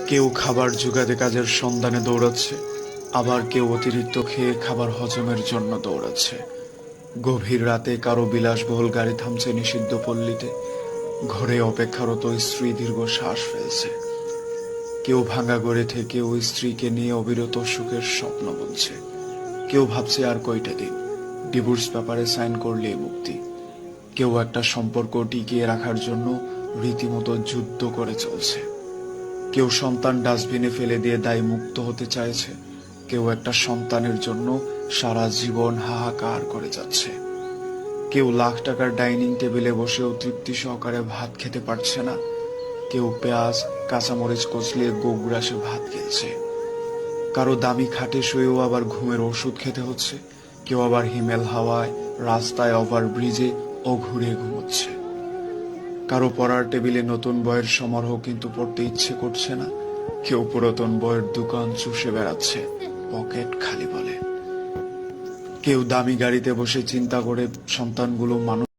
কেউ খাবার জোগাতে কাজের সন্ধানে দৌড়াচ্ছে, আবার কেউ অতিরিক্ত খেয়ে খাবার হজমের জন্য দৌড়াচ্ছে। গভীর রাতে কারো বিলাসবহুল গাড়ি থামছে নিষিদ্ধ পল্লীতে, ঘরে অপেক্ষারত স্ত্রী দীর্ঘ শ্বাস ফেলছে। কেউ ভাঙা গড়ে থেকে ওই স্ত্রীকে নিয়ে অবিরত সুখের স্বপ্ন বুনছে। কেউ ভাবছে আর কয়টা দিন, ডিভোর্স পেপারে সাইন করলেই মুক্তি। কেউ একটা সম্পর্ক টিকিয়ে রাখার জন্য রীতিমতো যুদ্ধ করে চলছে। কেউ সন্তান ডাস্টবিনে ফেলে দিয়ে দায় মুক্ত হতে চাইছে, কেউ একটা সন্তানের জন্য সারা জীবন হাহাকার করে যাচ্ছে। কেউ লাখ টাকার ডাইনিং টেবিলে বসেও তৃপ্তি সহকারে ভাত খেতে পারছে না, কেউ পেঁয়াজ কাঁচামরিচ কচলিয়ে গোগ্রাসে ভাত খেয়েছে। কারো দামি খাটে শুয়েও আবার ঘুমের ওষুধ খেতে হচ্ছে, কেউ আবার হিমেল হাওয়ায় রাস্তায় ওভারব্রিজে ও ঘুরে ঘুমোচ্ছে। কারো পড়ার টেবিলে নতুন বইয়ের সমারোহ, কিন্তু পড়তে ইচ্ছে করছে না। কেউ পুরাতন বইয়ের দোকান চষে বেড়াচ্ছে, পকেট খালি বলে। কেউ দামি গাড়িতে বসে চিন্তা করে সন্তানগুলো মানুষ